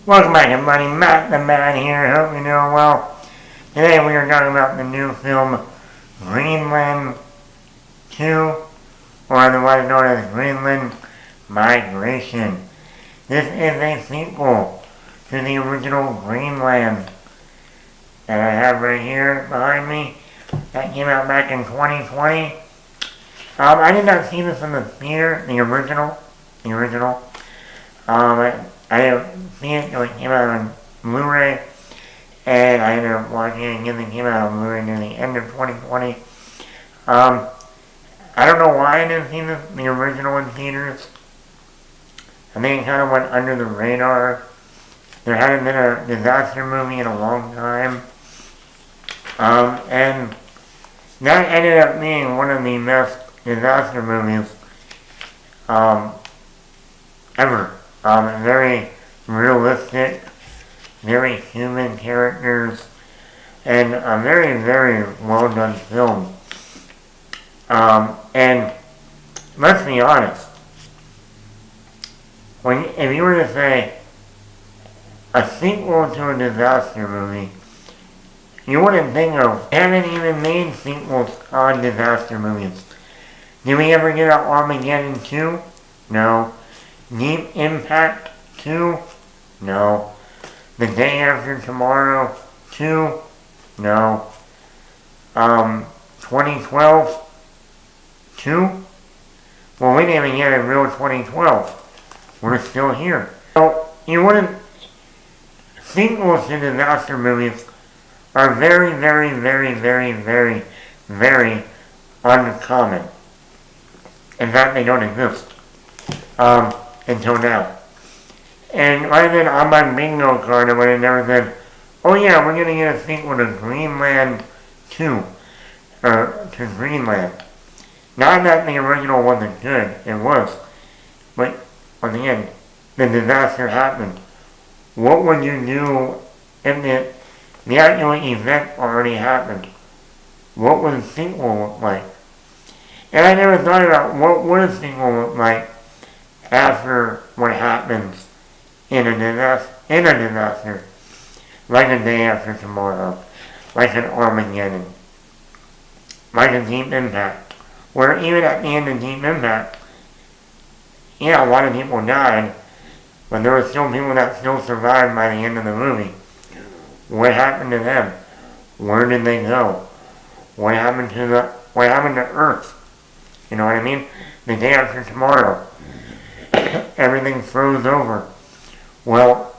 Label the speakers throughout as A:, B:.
A: Welcome back everybody, Matt the Man here, hope you're doing well. Today we are talking about the new film Greenland 2, or otherwise known as Greenland Migration. This is a sequel to the original Greenland that I have right here behind me. That came out back in 2020. I did not see this in the theater, the original. I didn't see it until it came out on Blu-ray, and I ended up watching it again. It came out on Blu-ray near the end of 2020. I don't know why I didn't see the original in theaters. I think it kind of went under the radar. There hadn't been a disaster movie in a long time. And that ended up being one of the best disaster movies ever. Very realistic, very human characters, and a very, very well done film. And let's be honest, if you were to say a sequel to a disaster movie, you wouldn't think of, they haven't even made sequels on disaster movies. Did we ever get an Armageddon 2? No. Deep Impact 2? No. The Day After Tomorrow 2? No. 2012 2? Well, we didn't even get a real 2012. We're still here. So, you wouldn't... Sequels to disaster movies are very, very, very, very, very, very uncommon. In fact, they don't exist. Until now. And right then on my bingo card, I would have never said, oh yeah, we're going to get a sequel to Greenland 2. To Greenland. Not that the original wasn't good, it was. But, once again, the disaster happened. What would you do if the actual event already happened? What would a sequel look like? And I never thought about what would a sequel look like after what happens in a disaster, like A Day After Tomorrow, like an Armageddon, like a Deep Impact, where even at the end of Deep Impact, yeah, a lot of people died, but there were still people that still survived by the end of the movie. What happened to them? Where did they go? What happened to Earth? You know what I mean? The Day After Tomorrow. Everything froze over. Well,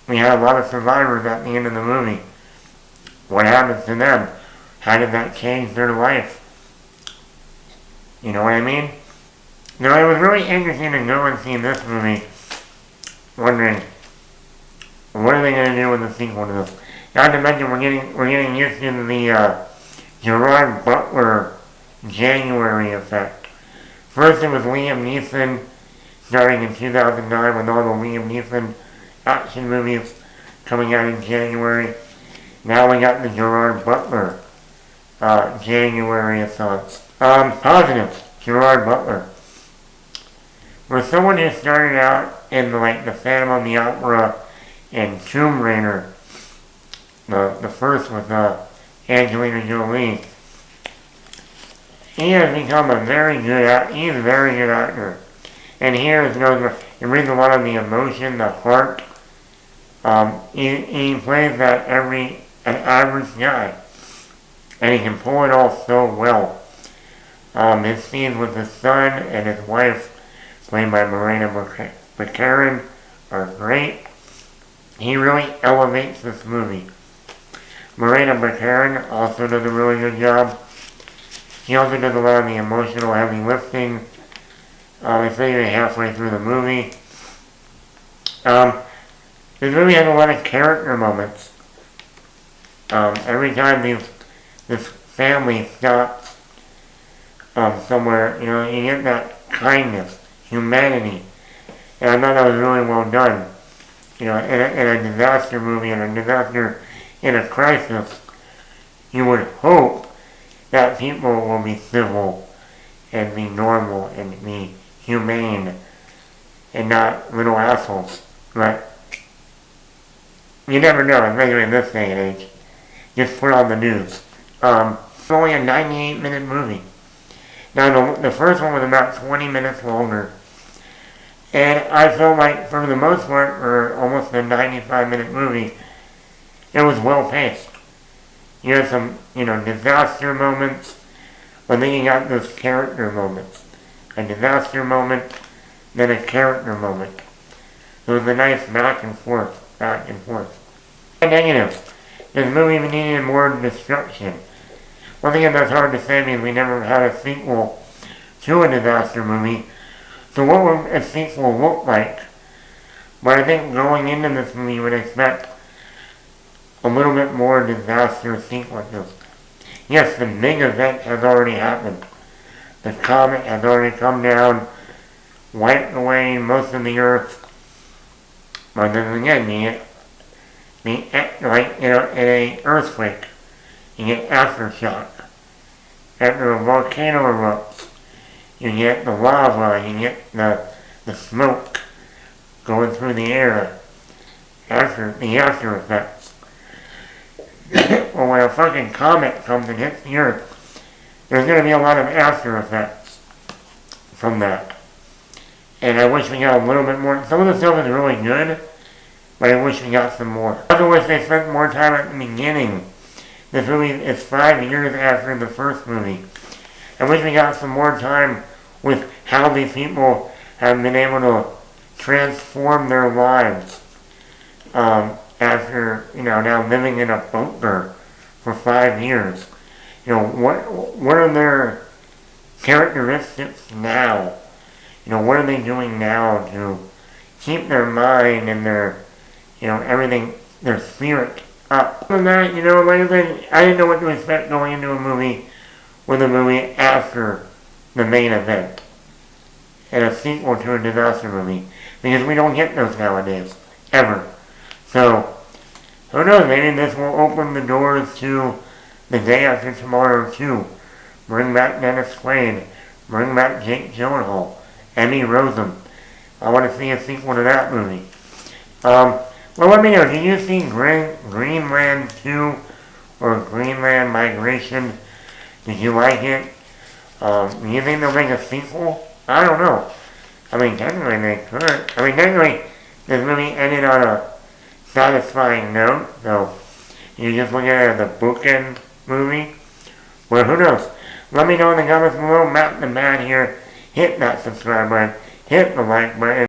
A: we had a lot of survivors at the end of the movie. What happens to them? How did that change their life? You know what I mean? Now, it was really interesting to go and see this movie, wondering, what are they going to do with the sequel to this? Not to mention, we're getting used to the Gerard Butler January effect. First, it was Liam Neeson, starting in 2009 with all the Liam Neeson action movies coming out in January. Now we got the Gerard Butler January thoughts. Positives, Gerard Butler. For someone who started out in the Phantom of the Opera and Tomb Raider, the first with Angelina Jolie, he has become a very good actor. And here it brings a lot of the emotion, the heart. He plays an average guy. And he can pull it off so well. His scenes with his son and his wife, played by Morena Baccarin, are great. He really elevates this movie. Morena Baccarin also does a really good job. He also does a lot of the emotional heavy lifting. Especially halfway through the movie. This movie has a lot of character moments. Every time this family stops somewhere, you get that kindness, humanity. And I thought that was really well done. In a disaster movie, in a crisis, you would hope that people will be civil and be normal and be humane and not little assholes. But You never know, especially in this day and age. Just put on the news. It's only a 98-minute movie. Now, the first one was about 20 minutes longer. And I felt like, for the most part, for almost a 95-minute movie, it was well paced. You had some, disaster moments, but then you got those character moments. A disaster moment, then a character moment. It was a nice back and forth. And negatives. This movie needed more destruction. One thing that's hard to say because we never had a sequel to a disaster movie. So what would a sequel look like? But I think going into this movie you would expect a little bit more disaster sequences. Yes, the big event has already happened. The comet has already come down, wiped away most of the Earth. But then again, in an earthquake, you get aftershock. After a volcano erupts, you get the lava, you get the smoke going through the air. After effects. Well, when a fucking comet comes and hits the Earth, there's going to be a lot of after effects from that. And I wish we got a little bit more. Some of the stuff is really good, but I wish we got some more. I also wish they spent more time at the beginning. This movie is 5 years after the first movie. I wish we got some more time with how these people have been able to transform their lives after, now living in a bunker for 5 years. What are their characteristics now? What are they doing now to keep their mind and their, everything, their spirit up? Other than that, like I said, I didn't know what to expect going into a movie with a movie after the main event and a sequel to a disaster movie, because we don't get those nowadays, ever. So, who knows, maybe this will open the doors to The Day After Tomorrow 2. Bring back Dennis Quaid. Bring back Jake Gyllenhaal. Emmy Rossum. I want to see a sequel to that movie. Well, let me know, did you see Greenland 2 or Greenland Migration? Did you like it? Do you think they'll make a sequel? I don't know. Technically they could. Technically this movie ended on a satisfying note, so you just look at it as a bookend movie. Well, who knows? Let me know in the comments below. Matt the Man here. Hit that subscribe button. Hit the like button.